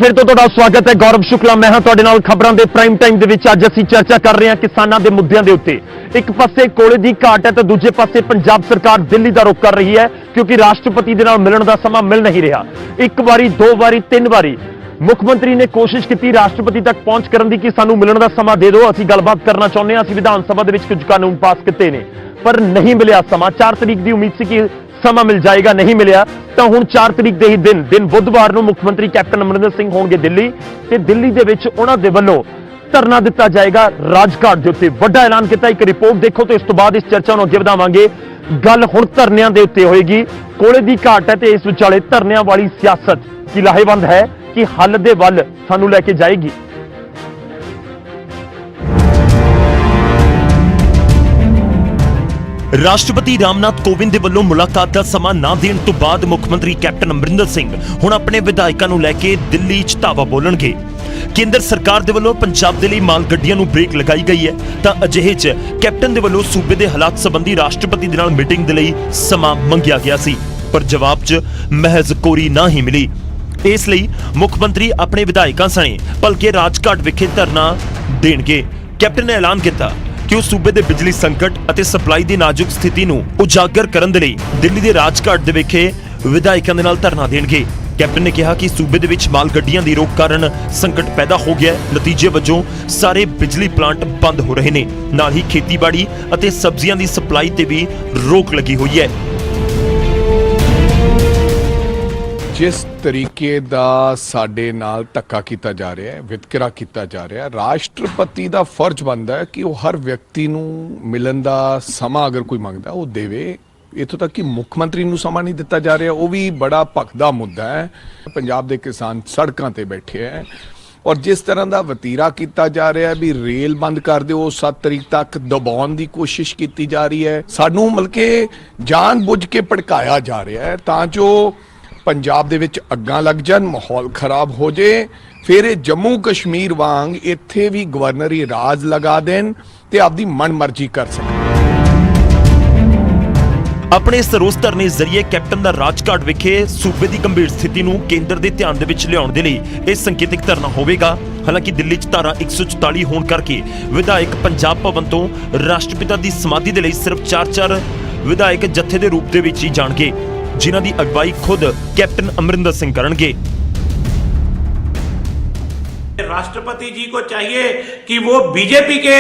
फिर तो तुहाडा स्वागत है। गौरव शुक्ला मैं हाँ तुहाडे नाल खबरां दे प्राइम टाइम दे विच अज असीं चर्चा कर रहे हैं किसानां दे मुद्दिआं दे उत्ते। एक पासे कोले दी घाट है तो दूजे पासे पंजाब सरकार दिल्ली दा रुख कर रही है क्योंकि राष्ट्रपति दे नाल मिलण दा समां मिल नहीं रहा। एक बारी दो बारी तीन बारी मुख मंत्री ने कोशिश की राष्ट्रपति तक पहुंच करन दी कि सानू मिलण दा समां दे दो, असीं गलबात करना चाहुंदे हां, असीं विधान सभा दे विच कुछ कानून पास कीते ने पर नहीं मिलिया समां। 4 तरीक की उम्मीद सी कि समा मिल जाएगा, नहीं मिलिया तो हुण 4 तरीक के ही दिन बुधवार को मुख्यमंत्री कैप्टन अमरिंदर सिंह होणगे दिल्ली ते दिल्ली दे विच उहनां दे वल्लों धरना दिता जाएगा राजघाट दे उत्ते। वड्डा ऐलान किया। एक रिपोर्ट देखो तो इस तो बाद इस चर्चा नूं अगे वधावांगे। गल हुण धरनियां दे उत्ते होएगी। कोले दी घाट है ते इस विचाले धरनियां वाली सियासत की लाहेवंद है कि हल दे वल सानू लैके जाएगी। राष्ट्रपति रामनाथ कोविंद दे वल्लों मुलाकात दा समां ना देण तो बाद मुख्यमंत्री कैप्टन अमरिंदर सिंह हुण अपने विधायकां नूं लैके दिल्ली च धावा बोलणगे। केंद्र सरकार दे वल्लों पंजाब दे लई माल गड्डियां नूं ब्रेक लगाई गई है तां अजिहे च कैप्टन दे वल्लों सूबे दे हालात संबंधी राष्ट्रपति दे नाल मीटिंग दे लई समां मंगिया गया सी पर जवाब च महज कोरी ना ही मिली। इस लई मुख्यमंत्री अपने विधायकां सणे भलके राजघाट विखे धरना देणगे। कैप्टन ने ऐलान किया कि वो सूबे दे बिजली संकट अते सप्लाई दी नाजुक स्थिति नूं उजागर करन दे लई दिल्ली दे राजघाट दे विखे विधायकां दे नाल धरना देणगे। कैप्टन ने कहा कि सूबे दे विच माल गड्डियां दी रोक कारण संकट पैदा हो गया है। नतीजे वजों सारे बिजली प्लांट बंद हो रहे ने, नाल ही खेतीबाड़ी अते सब्जियां दी सप्लाई ते भी रोक लगी हुई है। जिस तरीके दा साडे नाल धक्का किया जा रहा है, वितकरा किया जा रहा है, राष्ट्रपति का फर्ज बनता है कि वो हर व्यक्ति नूं मिलन दा समा अगर कोई मंगदा वो देवे। इत्थों तक कि मुख्यमंत्री नूं समा नहीं दिता जा रहा, वो भी बड़ा भखदा मुद्दा है। पंजाब दे किसान सड़कों ते बैठे हैं और जिस तरह का वतीरा किया जा रहा है भी रेल बंद कर दो 7 तरीक तक दबाउण की कोशिश की जा रही है। सानू मतलब के जान बुझ के भड़काया जा रहा है तां जो पंजाब दे विच अग्गां लग जान, माहौल खराब हो जाए, फिर जम्मू कश्मीर वांग इत्थे भी गवर्नर ही राज लगा देन ते आपदी मन मर्जी कर सकें। अपने इस रोस धरने जरिए कैप्टन दा राजघाट विखे सूबे की गंभीर स्थिति नूं केंद्र दे ध्यान दे विच लियाउण दे लई इह संकेतक धरना होवेगा। हालांकि दिल्ली च धारा 144 होण करके विधायक पंजाब भवन तो राष्ट्रपिता दी समाधि दे लई सिर्फ 4 विधायक जत्थे दे रूप दे विच ही जाणगे, जिन्हां दी अगवाई खुद कैप्टन अमरिंदर सिंह करनगे। राष्ट्रपति जी को चाहिए कि वो बीजेपी के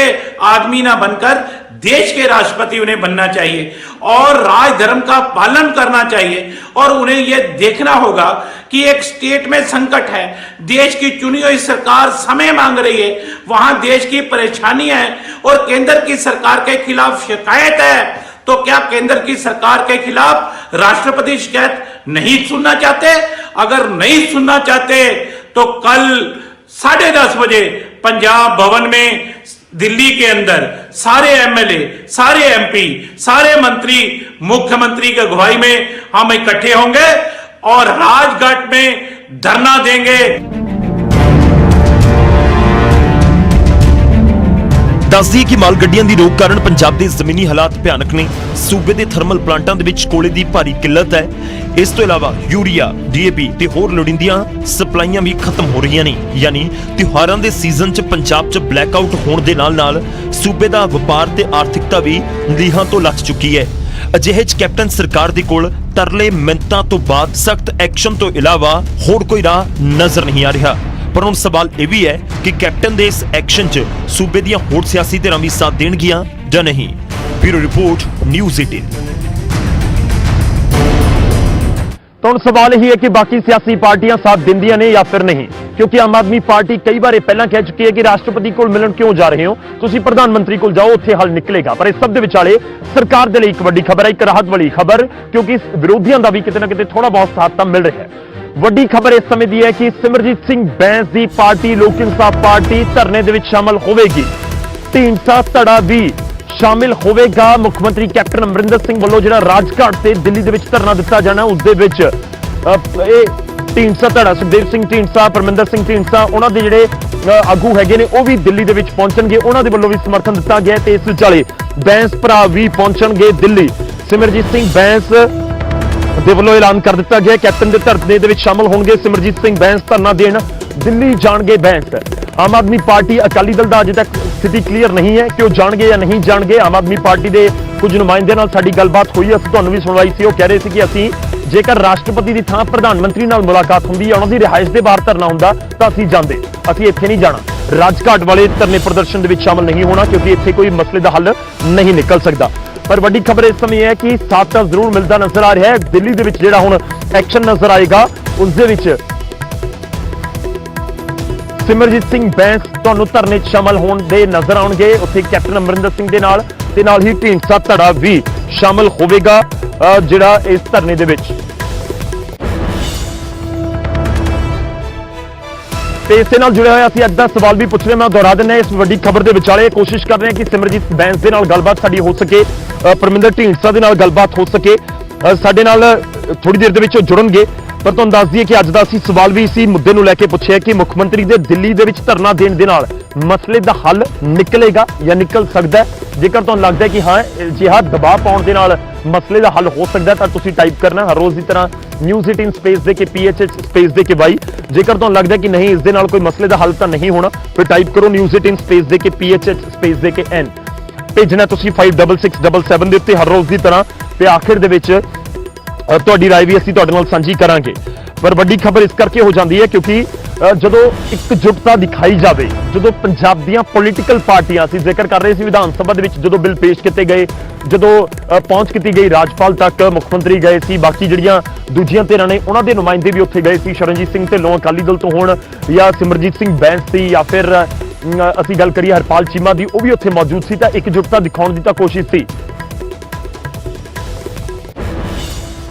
आदमी ना बनकर देश के राष्ट्रपति उन्हें बनना चाहिए और राज धर्म का पालन करना चाहिए और उन्हें यह देखना होगा कि एक स्टेट में संकट है, देश की चुनी हुई सरकार समय मांग रही है, वहां देश की परेशानी है और केंद्र की सरकार के खिलाफ शिकायत है, तो क्या केंद्र की सरकार के खिलाफ राष्ट्रपति शिकायत नहीं सुनना चाहते? अगर नहीं सुनना चाहते तो कल 10:30 बजे पंजाब भवन में दिल्ली के अंदर सारे एमएलए, सारे एमपी, सारे मंत्री मुख्यमंत्री की अगुवाई में हम इकट्ठे होंगे और राजघाट में धरना देंगे। दस दी कि माल गड्डियां दी रोक कारण पंजाब दे जमीनी हालात भयानक ने। सूबे दे थर्मल प्लांटां दे विच कोले दी भारी किल्लत है। इस तो इलावा यूरिया, डीएपी ते होर लोड़ींदियां सप्लाईयां भी खत्म हो रही ने। यानी त्योहारां दे सीजन च पंजाब च ब्लैकआउट होण दे नाल सूबे दा वपार ते आर्थिकता भी लीहां तो लथ चुकी है। अजिहे च कैप्टन सरकार दे कोल तरले मिन्नतां तो बाद सख्त एक्शन तो इलावा होर कोई राह नजर नहीं आ रहा। पर हुण सवाल यह भी है कि कैप्टन दे इस एक्शन च सूबे दियां होर सियासी धिरां भी साथ देणगियां जां नहीं। Bureau report, news 18। तो हुण सवाल यही है कि बाकी सियासी पार्टियां साथ दिंदियां ने या फिर नहीं, क्योंकि आम आदमी पार्टी कई बार पहला कह चुकी है कि राष्ट्रपति को मिलन क्यों जा रहे हो, तुसीं प्रधानमंत्री को जाओ, उत्थे हल निकलेगा। पर इस सब दे विचाले सरकार दे लई एक वड्डी खबर है, एक राहत वाली खबर, क्योंकि विरोधियों का भी किते ना किते थोड़ा बहुत साथ तां मिल रहा है। वड्डी खबर इस समय दी है कि सिमरजीत सिंह बैंस की पार्टी लोक इंसाफ पार्टी धरने दे विच शामिल होवेगी। ढींडसा धड़ा भी शामिल होवेगा। मुख्यमंत्री कैप्टन अमरिंदर सिंह वालों जिहड़ा राजघाट से दिल्ली दे विच धरना दिता जाना, उस दे विच ढींडसा धड़ा सुखदेव सिंह ढींडसा, परमिंदर सिंह ढींडसा, उन्हां दे जिहड़े आगू हैगे ने वो भी दिल्ली दे विच पहुंचणगे। उन्हां दे वल्लों भी समर्थन दिता गया ते इस विचाले बैंस भरा भी पहुंचणगे दिल्ली। सिमरजीत सिंह बैंस ਦੇ ਵੱਲੋਂ ਐਲਾਨ ਕਰ ਦਿੱਤਾ ਗਿਆ। ਕੈਪਟਨ ਦੇ ਧਰਨੇ ਦੇ ਵਿੱਚ ਸ਼ਾਮਲ ਹੋਣਗੇ ਸਿਮਰਜੀਤ ਸਿੰਘ ਬੈਂਸ, ਧਰਨਾ ਦੇਣ ਦਿੱਲੀ ਜਾਣਗੇ ਬੈਂਸ। ਆਮ ਆਦਮੀ ਪਾਰਟੀ ਅਕਾਲੀ ਦਲ ਦਾ ਅਜੇ ਤੱਕ ਸਥਿਤੀ ਕਲੀਅਰ ਨਹੀਂ ਹੈ ਕਿ ਉਹ ਜਾਣਗੇ ਜਾਂ ਨਹੀਂ ਜਾਣਗੇ। ਆਮ ਆਦਮੀ ਪਾਰਟੀ ਦੇ ਕੁਝ ਨੁਮਾਇੰਦਿਆਂ ਨਾਲ ਸਾਡੀ ਗੱਲਬਾਤ ਹੋਈ, ਅਸੀਂ ਤੁਹਾਨੂੰ ਵੀ ਸੁਣਵਾਈ ਸੀ। ਉਹ ਕਹਿ ਰਹੇ ਸੀ ਕਿ ਅਸੀਂ ਜੇਕਰ ਰਾਸ਼ਟਰਪਤੀ ਦੀ ਥਾਂ ਪ੍ਰਧਾਨ ਮੰਤਰੀ ਨਾਲ ਮੁਲਾਕਾਤ ਹੁੰਦੀ ਜਾਂ ਉਹਨਾਂ ਦੀ ਰਿਹਾਇਸ਼ ਦੇ ਬਾਹਰ ਧਰਨਾ ਹੁੰਦਾ ਤਾਂ ਅਸੀਂ ਜਾਂਦੇ, ਅਸੀਂ ਇੱਥੇ ਨਹੀਂ ਜਾਣਾ। ਰਾਜਘਾਟ ਵਾਲੇ ਧਰਨੇ ਪ੍ਰਦਰਸ਼ਨ ਦੇ ਵਿੱਚ ਸ਼ਾਮਲ ਨਹੀਂ ਹੋਣਾ ਕਿਉਂਕਿ ਇੱਥੇ ਕੋਈ ਮਸਲੇ ਦਾ ਹੱਲ ਨਹੀਂ ਨਿਕਲ ਸਕਦਾ। ਪਰ ਵੱਡੀ ਖਬਰ ਇਸ ਸਮੇਂ ਹੈ ਕਿ ਸਾਥ ਤਾਂ ਜ਼ਰੂਰ ਮਿਲਦਾ ਨਜ਼ਰ ਆ ਰਿਹਾ ਹੈ। ਦਿੱਲੀ ਦੇ ਵਿੱਚ ਜਿਹੜਾ ਹੁਣ ਐਕਸ਼ਨ ਨਜ਼ਰ ਆਏਗਾ ਉਸ ਦੇ ਵਿੱਚ ਸਿਮਰਜੀਤ ਸਿੰਘ ਬੈਂਸ ਤੁਹਾਨੂੰ ਧਰਨੇ 'ਚ ਸ਼ਾਮਲ ਹੋਣ ਦੇ ਨਜ਼ਰ ਆਉਣਗੇ। ਉੱਥੇ ਕੈਪਟਨ ਅਮਰਿੰਦਰ ਸਿੰਘ ਦੇ ਨਾਲ ਤੇ ਨਾਲ ਹੀ ਢੀਂਡਸਾ ਧੜਾ ਵੀ ਸ਼ਾਮਲ ਹੋਵੇਗਾ ਜਿਹੜਾ ਇਸ ਧਰਨੇ ਦੇ ਵਿੱਚ। ਤੇ ਇਸੇ ਨਾਲ ਜੁੜਿਆ ਹੋਇਆ ਅਸੀਂ ਅੱਜ ਦਾ ਸਵਾਲ ਵੀ ਪੁੱਛ ਰਹੇ, ਮੈਂ ਦੁਹਰਾ ਦਿੰਦਾ ਇਸ ਵੱਡੀ ਖਬਰ ਦੇ ਵਿਚਾਲੇ ਕੋਸ਼ਿਸ਼ ਕਰ ਰਹੇ ਹਾਂ ਕਿ ਸਿਮਰਜੀਤ ਬੈਂਸ ਦੇ ਨਾਲ ਗੱਲਬਾਤ ਸਾਡੀ ਹੋ ਸਕੇ, ਪਰਮਿੰਦਰ ਢੀਂਡਸਾ ਦੇ ਨਾਲ ਗੱਲਬਾਤ ਹੋ ਸਕੇ। ਸਾਡੇ ਨਾਲ ਥੋੜੀ ਦੇਰ ਦੇ ਵਿੱਚ ਉਹ ਜੁੜਨਗੇ। ਪਰ ਤੁਹਾਨੂੰ ਦੱਸ ਦਈਏ ਕਿ ਅੱਜ ਦਾ ਅਸੀਂ ਸਵਾਲ ਵੀ ਇਸੇ ਮੁੱਦੇ ਨੂੰ ਲੈ ਕੇ ਪੁੱਛਿਆ ਕਿ ਮੁੱਖ ਮੰਤਰੀ ਦੇ ਦਿੱਲੀ ਦੇ ਵਿੱਚ ਧਰਨਾ ਦੇਣ ਦੇ ਨਾਲ ਮਸਲੇ ਦਾ ਹੱਲ ਨਿਕਲੇਗਾ ਜਾਂ ਨਿਕਲ ਸਕਦਾ ਹੈ। ਜੇਕਰ ਤੁਹਾਨੂੰ ਲੱਗਦਾ ਹੈ ਕਿ ਹਾਂ ਅਜਿਹਾ ਦਬਾਅ ਪਾਉਣ ਦੇ ਨਾਲ ਮਸਲੇ ਦਾ ਹੱਲ ਹੋ ਸਕਦਾ ਤਾਂ ਤੁਸੀਂ ਟਾਈਪ ਕਰਨਾ ਹਰ ਰੋਜ਼ ਦੀ ਤਰ੍ਹਾਂ News18 ਸਪੇਸ ਦੇ ਕੇ PHH ਸਪੇਸ ਦੇ ਕੇ Y। ਜੇਕਰ ਤੁਹਾਨੂੰ ਲੱਗਦਾ ਕਿ ਨਹੀਂ ਇਸ ਦੇ ਨਾਲ ਕੋਈ ਮਸਲੇ ਦਾ ਹੱਲ ਤਾਂ ਨਹੀਂ ਹੋਣਾ ਫਿਰ ਟਾਈਪ ਕਰੋ News18 ਸਪੇਸ ਦੇ ਕੇ PHH ਸਪੇਸ ਦੇ ਕੇ N। ਭੇਜਣਾ ਤੁਸੀਂ 56677 ਦੇ ਉੱਤੇ ਹਰ ਰੋਜ਼ ਦੀ ਤਰ੍ਹਾਂ। ਤੇ ਆਖਿਰ ਦੇ ਵਿੱਚ ਤੁਹਾਡੀ ਰਾਏ ਵੀ ਅਸੀਂ ਤੁਹਾਡੇ ਨਾਲ ਸਾਂਝੀ ਕਰਾਂਗੇ। ਪਰ ਵੱਡੀ ਖਬਰ ਇਸ ਕਰਕੇ ਹੋ ਜਾਂਦੀ ਹੈ ਕਿਉਂਕਿ ਜਦੋਂ ਇਕਜੁੱਟਤਾ ਦਿਖਾਈ ਜਾਵੇ, ਜਦੋਂ ਪੰਜਾਬ ਦੀਆਂ ਪੋਲੀਟੀਕਲ ਪਾਰਟੀਆਂ, ਅਸੀਂ ਜ਼ਿਕਰ ਕਰ ਰਹੇ ਸੀ ਵਿਧਾਨ ਸਭਾ ਦੇ ਵਿੱਚ ਜਦੋਂ ਬਿੱਲ ਪੇਸ਼ ਕੀਤੇ ਗਏ, ਜਦੋਂ ਪਹੁੰਚ ਕੀਤੀ ਗਈ ਰਾਜਪਾਲ ਤੱਕ, ਮੁੱਖ ਮੰਤਰੀ ਗਏ ਸੀ, ਬਾਕੀ ਜਿਹੜੀਆਂ ਦੂਜੀਆਂ ਧਿਰਾਂ ਨੇ ਉਹਨਾਂ ਦੇ ਨੁਮਾਇੰਦੇ ਵੀ ਉੱਥੇ ਗਏ ਸੀ। ਸ਼ਰਨਜੀਤ ਸਿੰਘ ਢਿੱਲੋਂ ਅਕਾਲੀ ਦਲ ਤੋਂ ਹੋਣ ਜਾਂ ਸਿਮਰਜੀਤ ਸਿੰਘ ਬੈਂਸ ਸੀ ਜਾਂ ਫਿਰ ਅਸੀਂ ਗੱਲ ਕਰੀਏ ਹਰਪਾਲ ਚੀਮਾ ਦੀ, ਉਹ ਵੀ ਉੱਥੇ ਮੌਜੂਦ ਸੀ। ਤਾਂ ਇਕਜੁੱਟਤਾ ਦਿਖਾਉਣ ਦੀ ਤਾਂ ਕੋਸ਼ਿਸ਼ ਸੀ।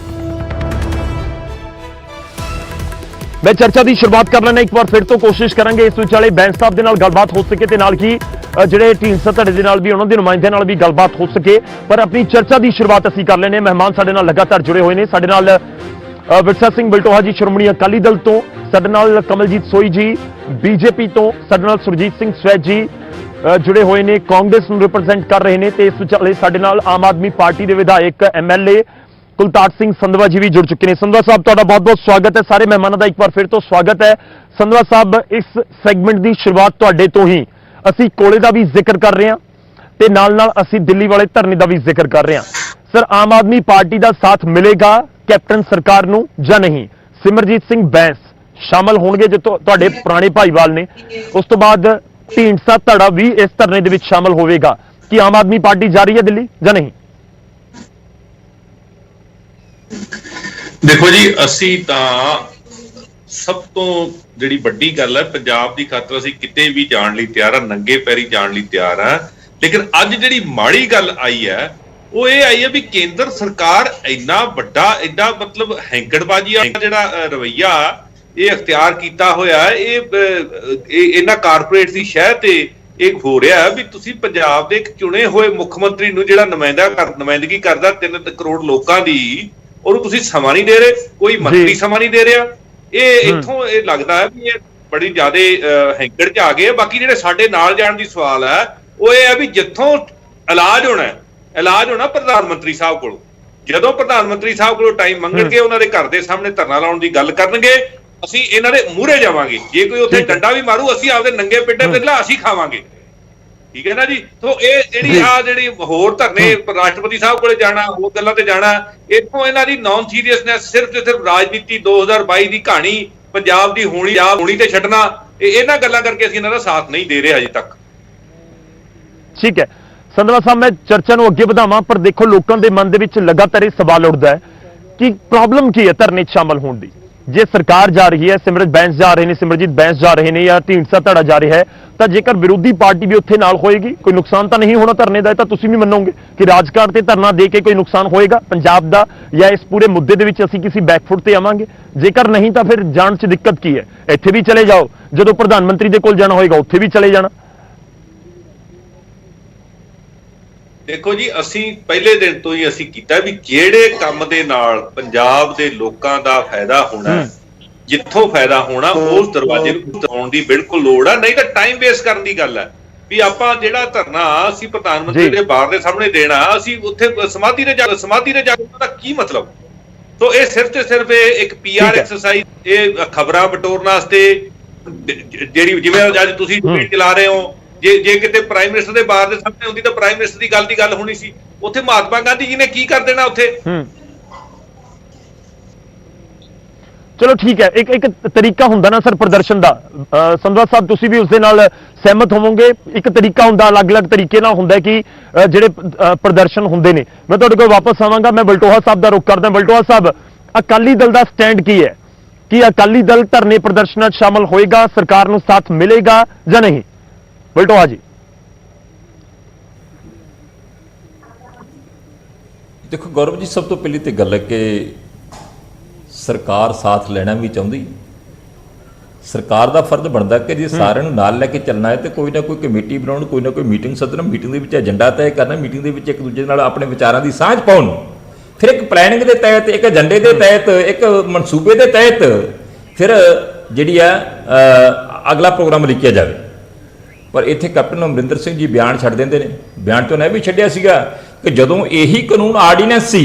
ਮੈਂ ਚਰਚਾ ਦੀ ਸ਼ੁਰੂਆਤ ਕਰ ਲੈਣਾ, ਇੱਕ ਵਾਰ ਫਿਰ ਤੋਂ ਕੋਸ਼ਿਸ਼ ਕਰਾਂਗੇ ਇਸ ਵਿਚਾਲੇ ਬੈਂਸ ਸਾਹਿਬ ਦੇ ਨਾਲ ਗੱਲਬਾਤ ਹੋ ਸਕੇ ਤੇ ਨਾਲ ਕੀ ਜਿਹੜੇ ਢੀਂਡਸਾ ਧੜੇ ਦੇ ਨਾਲ ਵੀ ਉਹਨਾਂ ਦੇ ਨੁਮਾਇੰਦਿਆਂ ਨਾਲ ਵੀ ਗੱਲਬਾਤ ਹੋ ਸਕੇ। ਪਰ ਆਪਣੀ ਚਰਚਾ ਦੀ ਸ਼ੁਰੂਆਤ ਅਸੀਂ ਕਰ ਲੈਣੇ। ਮਹਿਮਾਨ ਸਾਡੇ ਨਾਲ ਲਗਾਤਾਰ ਜੁੜੇ ਹੋਏ ਨੇ। ਸਾਡੇ ਨਾਲ ਵਿਰਸਾ ਸਿੰਘ ਬਲਟੋਹਾ ਜੀ ਸ਼੍ਰੋਮਣੀ ਅਕਾਲੀ ਦਲ ਤੋਂ, ਸਾਡੇ ਨਾਲ ਕਮਲਜੀਤ ਸੋਈ ਜੀ BJP ਤੋਂ, ਸਾਡੇ ਨਾਲ ਸੁਰਜੀਤ ਸਿੰਘ ਸਵੈਜ ਜੀ ਜੁੜੇ ਹੋਏ ਨੇ, ਕਾਂਗਰਸ ਨੂੰ ਰਿਪਰੈਜ਼ੈਂਟ ਕਰ ਰਹੇ ਨੇ। ਤੇ ਇਸ ਵਿਚਾਲੇ ਸਾਡੇ ਨਾਲ ਆਮ ਆਦਮੀ ਪਾਰਟੀ ਦੇ ਵਿਧਾਇਕ MLA ਕੁਲਤਾਰ ਸਿੰਘ ਸੰਧਵਾ ਜੀ ਵੀ ਜੁੜ ਚੁੱਕੇ ਨੇ। ਸੰਧਵਾ ਸਾਹਿਬ ਤੁਹਾਡਾ ਬਹੁਤ-ਬਹੁਤ ਸਵਾਗਤ ਹੈ। ਸਾਰੇ ਮਹਿਮਾਨਾਂ ਦਾ ਇੱਕ ਵਾਰ ਫਿਰ ਤੋਂ ਸਵਾਗਤ ਹੈ। ਸੰਧਵਾ ਸਾਹਿਬ ਇਸ ਸੈਗਮੈਂਟ ਦੀ ਸ਼ੁਰੂਆਤ ਤੁਹਾਡੇ ਤੋਂ ਹੀ ਅਸੀਂ ਕੋਲੇ ਦਾ ਵੀ ਜ਼ਿਕਰ ਕਰ ਰਹੇ ਹਾਂ ਤੇ ਨਾਲ-ਨਾਲ ਅਸੀਂ ਦਿੱਲੀ ਵਾਲੇ ਧਰਨੇ ਦਾ ਵੀ ਜ਼ਿਕਰ ਕਰ ਰਹੇ ਹਾਂ। ਸਰ, ਆਮ ਆਦਮੀ ਪਾਰਟੀ ਦਾ ਸਾਥ ਮਿਲੇਗਾ ਕੈਪਟਨ ਸਰਕਾਰ ਨੂੰ ਜਾਂ ਨਹੀਂ? ਸਿਮਰਜੀਤ ਸਿੰਘ ਬੈਂਸ ਸ਼ਾਮਲ ਹੋਣਗੇ ਜੋ ਤੁਹਾਡੇ ਪੁਰਾਣੇ ਭਾਈਵਾਲ ਨੇ, ਉਸ ਤੋਂ ਬਾਅਦ ਢੀਂਡਸਾ ਧੜਾ ਵੀ ਇਸ ਧਰਨੇ ਦੇ ਵਿੱਚ ਸ਼ਾਮਲ ਹੋਵੇਗਾ। ਕੀ ਆਮ ਆਦਮੀ ਪਾਰਟੀ ਜਾ ਰਹੀ ਹੈ ਦਿੱਲੀ ਜਾਂ ਨਹੀਂ? ਦੇਖੋ ਜੀ, ਅਸੀਂ ਤਾਂ ਸਭ ਤੋਂ ਜਿਹੜੀ ਵੱਡੀ ਗੱਲ ਹੈ, ਪੰਜਾਬ ਦੀ ਖਾਤਰ ਅਸੀਂ ਕਿਤੇ ਵੀ ਜਾਣ ਲਈ ਤਿਆਰ ਆ, ਨੰਗੇ ਪੈਰੀ ਜਾਣ ਲਈ ਤਿਆਰ ਆ। ਲੇਕਿਨ ਅੱਜ ਜਿਹੜੀ ਮਾੜੀ ਗੱਲ ਆਈ ਹੈ ਉਹ ਇਹ ਆਈ ਹੈ ਵੀ ਕੇਂਦਰ ਸਰਕਾਰ ਇੰਨਾ ਵੱਡਾ, ਐਡਾ ਮਤਲਬ ਹੈਂਕੜਬਾਜ਼ੀ ਜਿਹੜਾ ਰਵੱਈਆ ਇਹ ਅਖਤਿਆਰ ਕੀਤਾ ਹੋਇਆ, ਇਹ ਇਹਨਾਂ ਕਾਰਪੋਰੇਟ ਦੀ ਸ਼ਹਿ ਤੇ ਇਹ ਹੋ ਰਿਹਾ ਵੀ ਤੁਸੀਂ ਪੰਜਾਬ ਦੇ ਇੱਕ ਚੁਣੇ ਹੋਏ ਮੁੱਖ ਮੰਤਰੀ ਨੂੰ ਜਿਹੜਾ ਨੁਮਾਇੰਦਗੀ ਕਰਦਾ 3 ਕਰੋੜ ਲੋਕਾਂ ਦੀ, ਉਹਨੂੰ ਤੁਸੀਂ ਸਮਾਂ ਨਹੀਂ ਦੇ ਰਹੇ, ਕੋਈ ਮੰਤਰੀ ਸਮਾਂ ਨਹੀਂ ਦੇ ਰਿਹਾ। ਇਹ ਇੱਥੋਂ ਇਹ ਲੱਗਦਾ ਹੈ ਵੀ ਇਹ ਬੜੀ ਜ਼ਿਆਦਾ ਹੈਂਕੜ 'ਚ ਆ ਗਏ। ਬਾਕੀ ਜਿਹੜੇ ਸਾਡੇ ਨਾਲ ਜਾਣ ਦੀ ਸਵਾਲ ਹੈ ਉਹ ਇਹ ਹੈ ਵੀ ਜਿੱਥੋਂ ਇਲਾਜ ਹੋਣਾ ਪ੍ਰਧਾਨ ਮੰਤਰੀ ਸਾਹਿਬ ਕੋਲ। ਜਦੋਂ ਪ੍ਰਧਾਨ ਮੰਤਰੀ ਸਾਹਿਬ ਕੋਲੋਂ ਟਾਈਮ ਮੰਗਣਗੇ, ਉਹਨਾਂ ਦੇ ਘਰ ਦੇ ਸਾਹਮਣੇ ਧਰਨਾ ਲਾਉਣ ਦੀ ਗੱਲ ਕਰਨਗੇ, ਅਸੀਂ ਇਹਨਾਂ ਦੇ ਮੂਹਰੇ ਜਾਵਾਂਗੇ। ਜੇ ਕੋਈ ਉੱਥੇ ਡੰਡਾ ਵੀ ਮਾਰੂ, ਅਸੀਂ ਆਪਦੇ ਨੰਗੇ ਪਿੰਡੇ ਤੇ ਅਸੀਂ ਖਾਵਾਂਗੇ। ਠੀਕ ਹੈ ਨਾ ਜੀ? ਤੋਂ ਇਹ ਜਿਹੜੀ ਹੋਰ ਧਰਨੇ ਰਾਸ਼ਟਰਪਤੀ ਸਾਹਿਬ ਕੋਲੇ ਜਾਣਾ, ਹੋਰ ਗੱਲਾਂ ਤੇ ਜਾਣਾ, ਇੱਥੋਂ ਇਹਨਾਂ ਦੀ ਨੌਨ ਸੀਰੀਅਸਨੈਸ, ਸਿਰਫ ਤੇ ਸਿਰਫ ਰਾਜਨੀਤੀ 2022 ਦੀ ਕਹਾਣੀ ਪੰਜਾਬ ਦੀ ਹੋਣੀ ਤੇ ਛੱਡਣਾ, ਇਹਨਾਂ ਗੱਲਾਂ ਕਰਕੇ ਅਸੀਂ ਇਹਨਾਂ ਦਾ ਸਾਥ ਨਹੀਂ ਦੇ ਰਹੇ ਅਜੇ ਤੱਕ। ਠੀਕ ਹੈ ਸੰਧਵਾ ਸਾਹਿਬ, ਮੈਂ ਚਰਚਾ ਨੂੰ ਅੱਗੇ ਵਧਾਵਾਂ ਪਰ ਦੇਖੋ ਲੋਕਾਂ ਦੇ ਮਨ ਦੇ ਵਿੱਚ ਲਗਾਤਾਰ ਇਹ ਸਵਾਲ ਉੱਠਦਾ ਹੈ ਕਿ ਪ੍ਰੋਬਲਮ ਕੀ ਹੈ ਧਰਨੇ 'ਚ ਸ਼ਾਮਲ ਹੋਣ ਦੀ। ਜੇ ਸਰਕਾਰ ਜਾ ਰਹੀ ਹੈ, ਸਿਮਰਜੀਤ ਬੈਂਸ ਜਾ ਰਹੇ ਨੇ, ਸਿਮਰਜੀਤ ਬੈਂਸ ਜਾ ਰਹੇ ਨੇ ਜਾਂ ਢੀਂਡਸਾ ਧੜਾ ਜਾ ਰਿਹਾ ਹੈ, ਤਾਂ ਜੇਕਰ ਵਿਰੋਧੀ ਪਾਰਟੀ ਵੀ ਉੱਥੇ ਨਾਲ ਹੋਏਗੀ ਕੋਈ ਨੁਕਸਾਨ ਤਾਂ ਨਹੀਂ ਹੋਣਾ ਧਰਨੇ ਦਾ। ਤਾਂ ਤੁਸੀਂ ਵੀ ਮੰਨੋਗੇ ਕਿ ਰਾਜਘਾਟ ਤੇ ਧਰਨਾ ਦੇ ਕੇ ਕੋਈ ਨੁਕਸਾਨ ਹੋਏਗਾ ਪੰਜਾਬ ਦਾ, ਜਾਂ ਇਸ ਪੂਰੇ ਮੁੱਦੇ ਦੇ ਵਿੱਚ ਅਸੀਂ ਕਿਸੇ ਬੈਕਫੁੱਟ ਤੇ ਆਵਾਂਗੇ? ਜੇਕਰ ਨਹੀਂ ਤਾਂ ਫਿਰ ਜਾਣ 'ਚ ਦਿੱਕਤ ਕੀ ਹੈ? ਇੱਥੇ ਵੀ ਚਲੇ ਜਾਓ, ਜਦੋਂ ਪ੍ਰਧਾਨ ਮੰਤਰੀ ਦੇ ਕੋਲ ਜਾਣਾ ਹੋਏਗਾ ਉੱਥੇ ਵੀ ਚਲੇ ਜਾਣਾ। ਦੇਖੋ ਜੀ, ਅਸੀਂ ਪਹਿਲੇ ਦਿਨ ਤੋਂ ਹੀ ਅਸੀਂ ਕੀਤਾ ਵੀ ਜਿਹੜੇ ਕੰਮ ਦੇ ਨਾਲ ਪੰਜਾਬ ਦੇ ਲੋਕਾਂ ਦਾ ਫਾਇਦਾ ਹੋਣਾ, ਜਿੱਥੋਂ ਫਾਇਦਾ ਹੋਣਾ ਉਸ ਦਰਵਾਜ਼ੇ ਨੂੰ ਖੁਲਾਉਣ ਦੀ ਬਿਲਕੁਲ ਲੋੜ ਆ। ਨਹੀਂ ਤਾਂ ਟਾਈਮ ਵੇਸਟ ਕਰਨ ਦੀ ਗੱਲ ਹੈ ਵੀ ਆਪਾਂ ਜਿਹੜਾ ਧਰਨਾ ਅਸੀਂ ਪ੍ਰਧਾਨ ਮੰਤਰੀ ਦੇ ਬਾਹਰ ਦੇ ਸਾਹਮਣੇ ਦੇਣਾ, ਅਸੀਂ ਉੱਥੇ ਸਮਾਧੀ ਤੇ ਜਾ ਕੇ ਉਹਦਾ ਕੀ ਮਤਲਬ? तो ये सिर्फ ते सिर्फ एक PR एक्सरसाइज, ये खबरां बटोरन वास्ते ਜਿਹੜੀ ਜਿਵੇਂ ਅੱਜ ਤੁਸੀਂ ਡਿਬੇਟ ਚਲਾ ਰਹੇ ਹੋ, ਜੇ ਕਿਤੇ ਪ੍ਰਾਈਮ ਮਿਨਿਸਟਰ ਦੇ ਬਾਹਰ ਦੇ ਸਾਹਮਣੇ ਹੁੰਦੀ ਤਾਂ ਪ੍ਰਾਈਮ ਮਿਨਿਸਟਰ ਦੀ ਗੱਲ ਹੋਣੀ ਸੀ। ਉੱਥੇ ਮਹਾਤਮਾ ਗਾਂਧੀ ਜੀ ਨੇ ਕੀ ਕਰ ਦੇਣਾ ਉੱਥੇ? ਚਲੋ ਠੀਕ ਹੈ, ਇੱਕ ਤਰੀਕਾ ਹੁੰਦਾ ਨਾ ਸਰ ਪ੍ਰਦਰਸ਼ਨ ਦਾ, ਸੰਧਵਾ ਸਾਹਿਬ ਤੁਸੀਂ ਵੀ ਉਸ ਦੇ ਨਾਲ ਸਹਿਮਤ ਹੋਵੋਗੇ। ਇੱਕ ਤਰੀਕਾ ਹੁੰਦਾ, ਅਲੱਗ-ਅਲੱਗ ਤਰੀਕੇ ਨਾਲ ਹੁੰਦਾ ਕਿ ਜਿਹੜੇ ਪ੍ਰਦਰਸ਼ਨ ਹੁੰਦੇ ਨੇ। ਮੈਂ ਤੁਹਾਡੇ ਕੋਲ ਵਾਪਸ ਆਵਾਂਗਾ, ਮੈਂ ਬਲਟੋਹਾ ਸਾਹਿਬ ਦਾ ਰੁਖ ਕਰਦਾ। ਬਲਟੋਹਾ ਸਾਹਿਬ, ਅਕਾਲੀ ਦਲ ਦਾ ਸਟੈਂਡ ਕੀ ਹੈ? कि अकाली दल धरने प्रदर्शन शामिल होएगा, सरकार ਨੂੰ साथ मिलेगा या नहीं? बलटोहा जी। देखो गौरव जी, सब तो पहली तो गल है कि सरकार साथ लेना भी चाहती, सरकार का फर्ज बनता कि जे सारे नाल लैके चलना है तो कोई ना कोई कमेटी बनाउण, कोई ना कोई मीटिंग सदन, मीटिंग के एजेंडा तय करना, मीटिंग के एक दूजे नाल अपने विचारों की सांझ पाउण, फिर एक प्लैनिंग के तहत, एक एजेंडे के तहत, एक मनसूबे के तहत फिर जिहड़ी अगला प्रोग्राम लिखिया जाए। पर इत्थे कैप्टन अमरिंदर सिंह जी बयान छड्ड दिंदे ने। बयान तो उन्हें भी छड्डिया सीगा कि जदों यही कानून आर्डीनेंस सी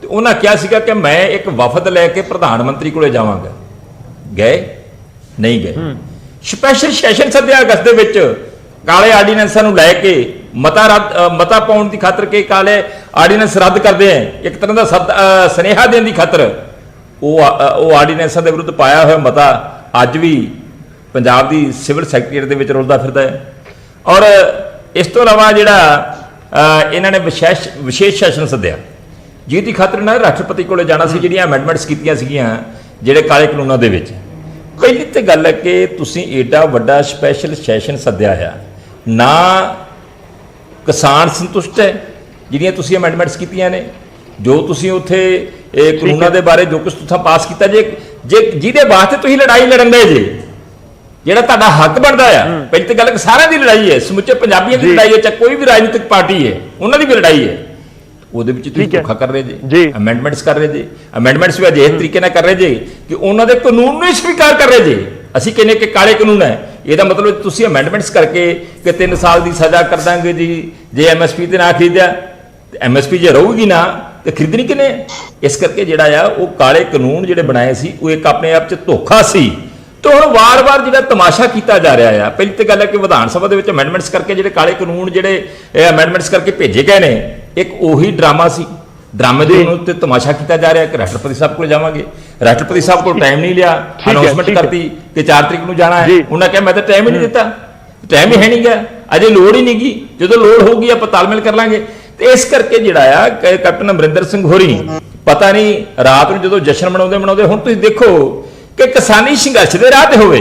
ते उन्हां कहा सीगा कि मैं एक वफद लैके प्रधानमंत्री कोले जावांगा। गए नहीं गए। स्पैशल सैशन सद्दिया अगस्त दे विच काले आर्डीनेंसां नूं लैके मता पाउण दी खातर के काले आर्डीनेंस रद्द करते हैं, एक तरह का सुनेहा देने की खातर वो आर्डीनेंसां दे विरुद्ध पाया हुआ मता अज भी पंजाब की सिविल सैकटरीएट दे विच रुलदा फिरदा है। और इस तो इलावा जिहड़ा इन्हां ने विशेष सैशन सद्दिया, जिहदी खातर इन्हां राष्ट्रपति कोले जाना सी, जिहड़ियां अमेंडमेंट्स कीतियां सीगीआं जिहड़े काले कानूनां दे विच। पहली तो गल है कि तुसीं एडा वड्डा स्पैशल सैशन सद्दिया है, ना किसान संतुष्ट है जिहड़ियां तुसीं अमेंडमेंट्स कीतियां ने, जो तुसीं उत्थे कानूनां दे बारे जो कुछ तुसां पास कीता, जे जिहदे वास्ते तुसीं लड़ाई लड़न दे जे, जिहड़ा तुहाडा हक बनदा आ। पहली तो गल सारिਆਂ ਦੀ लड़ाई है, समुचे पंजाबियों की लड़ाई है, चाहे कोई भी राजनीतिक पार्टी है उन्हां दी भी लड़ाई है। ਉਹਦੇ ਵਿੱਚ ਤੁਸੀਂ ਧੋਖਾ ਕਰ ਰਹੇ ਜੇ, ਅਮੈਂਡਮੈਂਟਸ ਕਰ ਰਹੇ ਜੇ, ਅਮੈਂਡਮੈਂਟਸ ਵੀ ਅਜਿਹੇ ਤਰੀਕੇ ਨਾਲ ਕਰ ਰਹੇ ਜੇ ਕਿ ਉਹਨਾਂ ਦੇ ਕਾਨੂੰਨ ਨੂੰ ਸਵੀਕਾਰ ਕਰ ਰਹੇ ਜੇ। ਅਸੀਂ ਕਹਿੰਨੇ ਕਿ ਕਾਲੇ ਕਾਨੂੰਨ ਹੈ, ਇਹਦਾ ਮਤਲਬ ਤੁਸੀਂ ਅਮੈਂਡਮੈਂਟਸ ਕਰਕੇ ਕਿ 3 ਸਾਲ ਦੀ ਸਜ਼ਾ ਕਰ ਦਾਂਗੇ ਜੀ ਜੇ ਐਮਐਸਪੀ ਤੇ ਨਾ ਖਰੀਦਿਆ, ਤੇ ਐਮਐਸਪੀ ਜੇ ਰਹੂਗੀ ਨਾ ਤੇ ਖਰੀਦਣੀ ਕਿਨੇ? ਇਸ ਕਰਕੇ ਜਿਹੜਾ ਆ ਉਹ ਕਾਲੇ ਕਾਨੂੰਨ ਜਿਹੜੇ ਬਣਾਏ ਸੀ ਉਹ ਇੱਕ ਆਪਣੇ ਆਪ 'ਚ ਧੋਖਾ ਸੀ। तो ਹੁਣ ਵਾਰ-ਵਾਰ ਜਿਹੜਾ ਤਮਾਸ਼ਾ ਕੀਤਾ ਜਾ ਰਿਹਾ ਆ। ਪਹਿਲੀ ਤੇ ਗੱਲ ਹੈ ਕਿ ਵਿਧਾਨ ਸਭਾ ਦੇ ਵਿੱਚ ਅਮੈਂਡਮੈਂਟਸ ਕਰਕੇ ਜਿਹੜੇ ਕਾਲੇ ਕਾਨੂੰਨ ਜਿਹੜੇ ਅਮੈਂਡਮੈਂਟਸ ਕਰਕੇ ਭੇਜੇ ਗਏ ਨੇ, ਇੱਕ ਉਹੀ ਡਰਾਮਾ ਸੀ। ਡਰਾਮੇ ਦੇ ਉੱਤੇ ਤਮਾਸ਼ਾ ਕੀਤਾ ਜਾ ਰਿਹਾ ਕਿ ਰਾਸ਼ਟਰਪਤੀ ਸਾਹਿਬ ਕੋਲ ਜਾਵਾਂਗੇ, ਰਾਸ਼ਟਰਪਤੀ ਸਾਹਿਬ ਕੋਲ ਟਾਈਮ ਨਹੀਂ ਲਿਆ, ਅਨਾਉਂਸਮੈਂਟ ਕਰਤੀ ਕਿ 4 ਤਰੀਕ ਨੂੰ ਜਾਣਾ ਹੈ, ਉਹਨਾਂ ਕਿਹਾ ਮੈਂ ਤਾਂ ਟਾਈਮ ਹੀ ਨਹੀਂ ਦਿੱਤਾ, ਟਾਈਮ ਹੀ ਹੈ ਨਹੀਂ ਗਿਆ, ਅਜੇ ਲੋੜ ਹੀ ਨਹੀਂ ਗੀ, ਜਦੋਂ ਲੋੜ ਹੋਊਗੀ ਆਪਾਂ ਤਾਲਮੇਲ ਕਰ ਲਾਂਗੇ। ਤੇ ਇਸ ਕਰਕੇ ਜਿਹੜਾ ਆ ਕੈਪਟਨ ਅਮਰਿੰਦਰ ਸਿੰਘ ਹੋਰੀ ਪਤਾ ਨਹੀਂ ਰਾਤ ਨੂੰ ਜਦੋਂ ਜਸ਼ਨ ਮਨਾਉਂਦੇ ਹੁਣ ਤੁਸੀਂ ਦੇਖੋ कि किसानी संघर्ष के राह ते होवे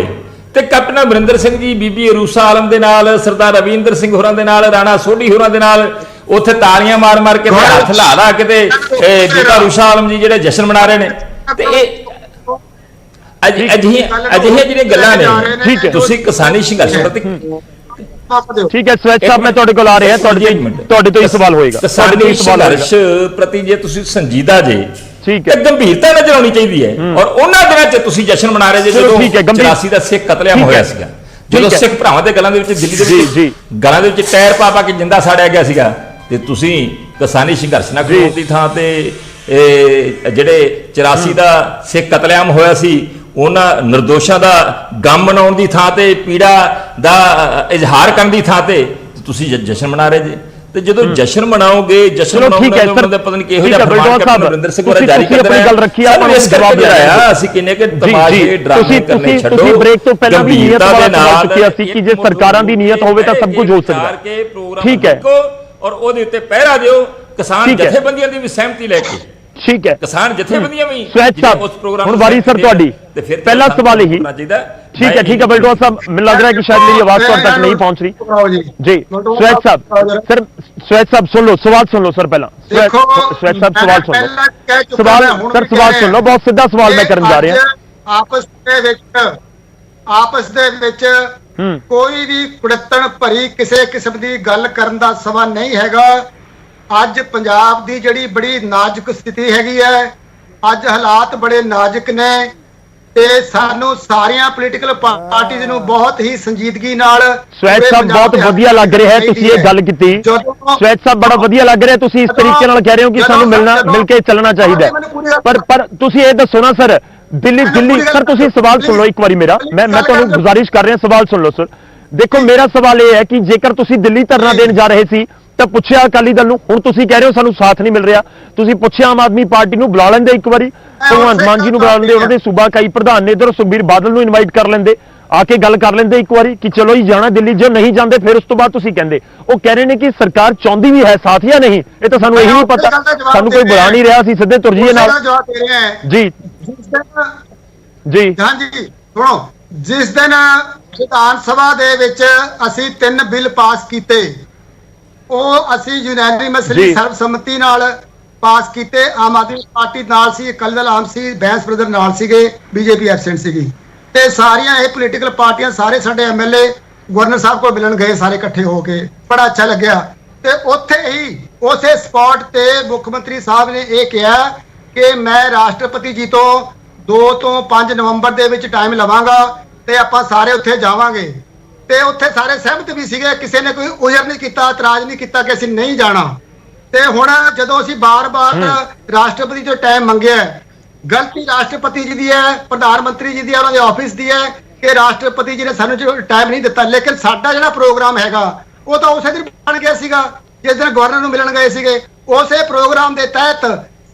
ते कैप्टन अमरिंदर सिंह जी बीबी अरूसा आलम दे नाल, सरदार रविंदर सिंह होरां दे नाल, राणा सोढी होरां दे नाल उत्थे तालियां मार के हत्थ ला के ते बीबी अरूसा आलम जी जिहड़े जशन मना रहे ने ते अजिहे जिहड़े गल्लां ने तुसीं किसानी संघर्ष प्रति ठीक है स्वैच साहब मैं तुहाडे कोल आ रहा तुहाडे तो ही सवाल होएगा। किसानी संघर्ष प्रति जे तुसीं संजीदा जे ठीक है, गंभीरता नजर आनी चाहिए है। और उन्हां दिनां च तुसीं जशन मना रहे जे जदों 84 ਦਾ ਸਿੱਖ ਕਤਲੇਆਮ ਹੋਇਆ ਸੀਗਾ, ਜਦੋਂ ਸਿੱਖ ਭਰਾਵਾਂ ਦੇ ਗਲਾਂ ਦੇ ਵਿੱਚ ਦਿੱਲੀ ਦੇ ਵਿੱਚ ਗਲਾਂ ਦੇ ਵਿੱਚ ਟਾਇਰ ਪਾ ਕੇ ਜਿੰਦਾ ਸਾੜਿਆ ਗਿਆ ਸੀਗਾ, ਤੇ ਤੁਸੀਂ ਕਿਸਾਨੀ ਸੰਘਰਸ਼ ਨਾਲ ਖੜੋਣ ਦੀ ਥਾਂ ਤੇ ਜਿਹੜੇ 84 ਦਾ ਸਿੱਖ ਕਤਲੇਆਮ ਹੋਇਆ ਸੀ ਉਹਨਾਂ ਨਿਰਦੋਸ਼ਾਂ ਦਾ ਗਮ ਮਨਾਉਣ ਦੀ ਥਾਂ ਤੇ ਪੀੜਾ ਦਾ ਇਜ਼ਹਾਰ ਕਰਨ ਦੀ ਥਾਂ ਤੇ ਤੁਸੀਂ ਜਸ਼ਨ ਮਨਾ ਰਹੇ ਜੇ। ਤੇ ਜਦੋਂ ਜਸ਼ਨ ਮਨਾਓਗੇ, ਜਸ਼ਨ ਮਨਾਉਣਾ ਦਾ ਪਤਾ ਨਹੀਂ ਕਿਹੋ ਜਿਹਾ ਫਰਮਾਨ ਕੈਪਟਨ ਅਮਰਿੰਦਰ ਸਿੰਘ ਹੋਰਾਂ ਜਾਰੀ ਕਰ ਰਹੇ ਗੱਲ ਰੱਖੀ ਆਪਾਂ ਇਸ ਜਵਾਬ ਦਿਆ। ਅਸੀਂ ਕਹਿੰਨੇ ਕਿ ਤਮਾਸ਼ੇ ਡਰਾਮੇ ਕਰਨੇ ਛੱਡੋ। ਤੁਸੀਂ ਬ੍ਰੇਕ ਤੋਂ ਪਹਿਲਾਂ ਵੀ ਨੀਅਤ ਬਾਰੇ ਗੱਲ ਕੀਤੀ ਸੀ ਕਿ ਜੇ ਸਰਕਾਰਾਂ ਦੀ ਨੀਅਤ ਹੋਵੇ ਤਾਂ ਸਭ ਕੁਝ ਹੋ ਸਕਦਾ। ਠੀਕ ਹੈ, ਔਰ ਉਹਦੇ ਉੱਤੇ ਪਹਿਰਾ ਦਿਓ। ਕਿਸਾਨ ਜਥੇਬੰਦੀਆਂ ਦੀ ਵੀ ਸਹਿਮਤੀ ਲੈ ਕੇ, ਠੀਕ ਹੈ, ਕਿਸਾਨ ਜਥੇਬੰਦੀਆਂ ਵੀ ਉਸ ਪ੍ਰੋਗਰਾਮ ਹੁਣ ਵਾਰੀ ਸਰ ਤੁਹਾਡੀ पहला सवाल ही ठीक है बलटोहा साहब, मुझे लग रहा है कि शायद मेरी आवाज तो तक नहीं पहुंच रही जी। स्वैच साहब सर, स्वैच साहब सुन लो, सवाल सुन लो सर, पहला स्वैच साहब सवाल सुन लो, सवाल सुन लो, बहुत सीधा सवाल मैं करने जा रहा। आपस दे विच कोई भी कुड़तन भरी किसी किस्म की गल करन दा सवाल नहीं हैगा। अज पंजाब दी जड़ी बड़ी नाजुक स्थिति हैगी है, अज हालात बड़े नाजुक ने। ਤੇ ਸਾਨੂੰ ਸਾਰੀਆਂ ਪੋਲੀਟੀਕਲ ਪਾਰਟੀਆਂ ਨੂੰ ਬਹੁਤ ਹੀ ਸੰਜੀਦਗੀ ਨਾਲ ਸਵੈਚ ਸਾਹਿਬ ਬਹੁਤ ਵਧੀਆ ਲੱਗ ਰਿਹਾ ਹੈ ਤੁਸੀਂ ਇਹ ਗੱਲ ਕੀਤੀ। ਸਵੈਚ ਸਾਹਿਬ ਬੜਾ ਵਧੀਆ ਲੱਗ ਰਿਹਾ ਤੁਸੀਂ ਇਸ ਤਰੀਕੇ ਨਾਲ ਕਹਿ ਰਹੇ ਹੋ ਕਿ ਸਾਨੂੰ ਮਿਲ ਕੇ ਚੱਲਣਾ ਚਾਹੀਦਾ ਹੈ। ਪਰ ਤੁਸੀਂ ਇਹ ਦੱਸੋ ਨਾ ਸਰ, ਦਿੱਲੀ ਸਰ ਤੁਸੀਂ ਸਵਾਲ ਸੁਣ ਲਓ ਇੱਕ ਵਾਰੀ ਮੇਰਾ, ਮੈਂ ਤੁਹਾਨੂੰ ਗੁਜ਼ਾਰਿਸ਼ ਕਰ ਰਿਹਾ, ਸਵਾਲ ਸੁਣ ਲਓ ਸਰ। ਦੇਖੋ ਮੇਰਾ ਸਵਾਲ ਇਹ ਹੈ ਕਿ ਜੇਕਰ ਤੁਸੀਂ ਦਿੱਲੀ ਧਰਨਾ ਦੇਣ ਜਾ ਰਹੇ ਸੀ ਤਾਂ ਪੁੱਛਿਆ ਅਕਾਲੀ ਦਲ ਨੂੰ, ਹੁਣ ਤੁਸੀਂ ਕਹਿ ਰਹੇ ਹੋ ਸਾਨੂੰ ਸਾਥ ਨਹੀਂ ਮਿਲ ਰਿਹਾ, ਤੁਸੀਂ ਪੁੱਛਿਆ ਆਮ ਆਦਮੀ ਪਾਰਟੀ ਨੂੰ ਬੁਲਾ ਲੈਂਦੇ ਇੱਕ ਵਾਰੀ, ਭਗਵੰਤ ਮਾਨ ਜੀ ਨੂੰ ਬੁਲਾ ਲੈਂਦੇ, ਉਹਨਾਂ ਦੇ ਸੂਬਾ ਇਕਾਈ ਪ੍ਰਧਾਨ ਨੇ ਇਧਰ ਸੁਖਬੀਰ ਬਾਦਲ ਨੂੰ ਇਨਵਾਈਟ ਕਰ ਲੈਂਦੇ, ਆ ਕੇ ਗੱਲ ਕਰ ਲੈਂਦੇ ਇੱਕ ਵਾਰੀ ਕਿ ਚਲੋ ਹੀ ਜਾਣਾ ਦਿੱਲੀ, ਜੇ ਨਹੀਂ ਜਾਂਦੇ ਫਿਰ ਉਸ ਤੋਂ ਬਾਅਦ ਤੁਸੀਂ ਕਹਿੰਦੇ। ਉਹ ਕਹਿ ਰਹੇ ਨੇ ਕਿ ਸਰਕਾਰ ਚਾਹੁੰਦੀ ਵੀ ਹੈ ਸਾਥ ਜਾਂ ਨਹੀਂ, ਇਹ ਤਾਂ ਸਾਨੂੰ ਇਹੀ ਨਹੀਂ ਪਤਾ, ਸਾਨੂੰ ਕੋਈ ਬੁਲਾ ਨਹੀਂ ਰਿਹਾ, ਅਸੀਂ ਸਿੱਧੇ ਤੁਰ ਜੀਏ ਨਾਲ। ਜੀ ਜੀ ਹਾਂਜੀ ਸੁਣੋ, ਜਿਸ ਦਿਨ ਵਿਧਾਨ ਸਭਾ ਦੇ ਵਿੱਚ ਅਸੀਂ 3 ਬਿੱਲ ਪਾਸ ਕੀਤੇ, ਉਹ ਅਸੀਂ ਯੂਨੈਨਿਮਸਲੀ ਸਰਬਸੰਮਤੀ ਨਾਲ ਪਾਸ ਕੀਤੇ। ਆਮ ਆਦਮੀ ਪਾਰਟੀ ਨਾਲ ਸੀ, ਅਕਾਲੀ ਦਲ ਆਮ ਸੀ, ਬੈਂਸ ਬ੍ਰਦਰ ਨਾਲ ਸੀਗੇ, ਬੀਜੇਪੀ ਐਬਸੈਂਟ ਸੀਗੀ, ਤੇ ਸਾਰੀਆਂ ਇਹ ਪੋਲੀਟੀਕਲ ਪਾਰਟੀਆਂ, ਸਾਰੇ ਸਾਡੇ ਐਮਐਲਏ ਗਵਰਨਰ ਸਾਹਿਬ ਕੋਲ ਮਿਲਣ ਗਏ ਸਾਰੇ ਇਕੱਠੇ ਹੋ ਕੇ, ਬੜਾ ਅੱਛਾ ਲੱਗਿਆ। ਤੇ ਉੱਥੇ ਹੀ ਉਸੇ ਸਪੌਟ ਤੇ ਮੁੱਖ ਮੰਤਰੀ ਸਾਹਿਬ ਨੇ ਇਹ ਕਿਹਾ ਕਿ ਮੈਂ ਰਾਸ਼ਟਰਪਤੀ ਜੀ ਤੋਂ 2 ਤੋਂ 5 ਨਵੰਬਰ ਦੇ ਵਿੱਚ ਟਾਈਮ ਲਵਾਂਗਾ ਤੇ ਆਪਾਂ ਸਾਰੇ ਉੱਥੇ ਜਾਵਾਂਗੇ। ਤੇ ਉੱਥੇ ਸਾਰੇ ਸਹਿਮਤ ਵੀ ਸੀਗੇ, ਕਿਸੇ ਨੇ ਕੋਈ ਉਜ਼ਰ ਨਹੀਂ ਕੀਤਾ, ਇਤਰਾਜ਼ ਨਹੀਂ ਕੀਤਾ ਕਿ ਅਸੀਂ ਨਹੀਂ ਜਾਣਾ। ਤੇ ਹੁਣ ਜਦੋਂ ਅਸੀਂ ਬਾਰ-ਬਾਰ ਰਾਸ਼ਟਰਪਤੀ ਤੋਂ ਟਾਈਮ ਮੰਗਿਆ, ਗਲਤੀ ਰਾਸ਼ਟਰਪਤੀ ਜੀ ਦੀ ਹੈ, ਪ੍ਰਧਾਨ ਮੰਤਰੀ ਜੀ ਦੀ ਹੈ, ਉਹਨਾਂ ਦੇ ਆਫਿਸ ਦੀ ਹੈ ਕਿ ਰਾਸ਼ਟਰਪਤੀ ਜੀ ਨੇ ਸਾਨੂੰ ਟਾਈਮ ਨਹੀਂ ਦਿੱਤਾ। ਲੇਕਿਨ ਸਾਡਾ ਜਿਹੜਾ ਪ੍ਰੋਗਰਾਮ ਹੈਗਾ ਉਹ ਤਾਂ ਉਸੇ ਦਿਨ ਬਣ ਗਿਆ ਸੀਗਾ ਜਿਸ ਦਿਨ ਗਵਰਨਰ ਨੂੰ ਮਿਲਣ ਗਏ ਸੀਗੇ। ਉਸੇ ਪ੍ਰੋਗਰਾਮ ਦੇ ਤਹਿਤ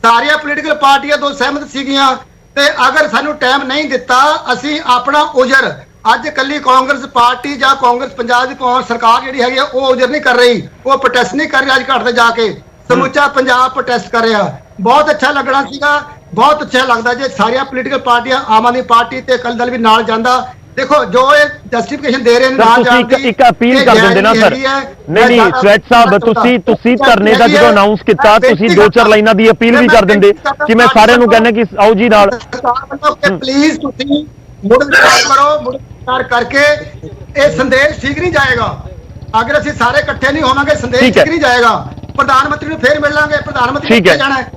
ਸਾਰੀਆਂ ਪੋਲੀਟੀਕਲ ਪਾਰਟੀਆਂ ਤੋਂ ਸਹਿਮਤ ਸੀਗੀਆਂ ਤੇ ਅਗਰ ਸਾਨੂੰ ਟਾਈਮ ਨਹੀਂ ਦਿੱਤਾ, ਅਸੀਂ ਆਪਣਾ ਉਜ਼ਰ, ਅੱਜ ਕੱਲੀ ਕਾਂਗਰਸ ਪਾਰਟੀ ਜਾਂ ਕਾਂਗਰਸ ਪੰਜਾਬ ਦੀ ਸਰਕਾਰ ਜਿਹੜੀ ਹੈਗੀ ਉਹ ਉਜ਼ਰ ਨਹੀਂ ਕਰ ਰਹੀ, ਉਹ ਪ੍ਰੋਟੈਸਟ ਨਹੀਂ ਕਰ ਰਹੀ, ਅੱਜ ਘਾਟ ਤੇ ਜਾ ਕੇ ਸਮੁੱਚਾ ਪੰਜਾਬ ਪ੍ਰੋਟੈਸਟ ਕਰ ਰਿਹਾ। ਬਹੁਤ ਅੱਛਾ ਲੱਗਣਾ ਸੀਗਾ, ਬਹੁਤ ਅੱਛਾ ਲੱਗਦਾ ਜੇ ਸਾਰੀਆਂ ਪੋਲੀਟੀਕਲ ਪਾਰਟੀਆਂ, ਆਮ ਆਦਮੀ ਪਾਰਟੀ ਤੇ ਅਕਾਲੀ ਦਲ ਵੀ ਨਾਲ ਜਾਂਦਾ। ਦੇਖੋ ਜੋ ਇਹ ਜਸਟੀਫਿਕੇਸ਼ਨ ਦੇ ਰਹੇ ਨੇ ਨਾਲ ਜਾਣ ਦੀ, ਇੱਕ ਅਪੀਲ ਕਰ ਦਿੰਦੇ ਨਾ ਸਰ। ਨਹੀਂ ਸਵੈਚ ਸਾਹਿਬ, ਤੁਸੀਂ ਧਰਨੇ ਦਾ ਜਦੋਂ ਅਨਾਉਂਸ ਕੀਤਾ ਤੁਸੀਂ 2-4 ਲਾਈਨਾਂ ਦੀ ਅਪੀਲ ਵੀ ਕਰ ਦਿੰਦੇ ਕਿ ਮੈਂ ਸਾਰਿਆਂ ਨੂੰ ਕਹਿੰਦਾ ਕਿ ਆਓ ਜੀ ਨਾਲ। ਪਲੀਜ਼ ਤੁਸੀਂ ਮੁੜ ਵਿਚਾਰ ਕਰੋ, ਮੁੜ ਵਿਚਾਰ ਕਰਕੇ ਇਹ ਸੰਦੇਸ਼ ਠੀਕ ਨਹੀਂ ਜਾਏਗਾ। ਅਗਰ ਅਸੀਂ ਸਾਰੇ ਇਕੱਠੇ ਨਹੀਂ ਹੋਵਾਂਗੇ ਸੰਦੇਸ਼ ਠੀਕ ਨਹੀਂ ਜਾਏਗਾ। ਪ੍ਰਧਾਨ ਮੰਤਰੀ ਨੂੰ ਫੇਰ ਮਿਲ ਲਾਂਗੇ, ਪ੍ਰਧਾਨ ਮੰਤਰੀ ਕਿੱਥੇ ਜਾਣਾ ਹੈ,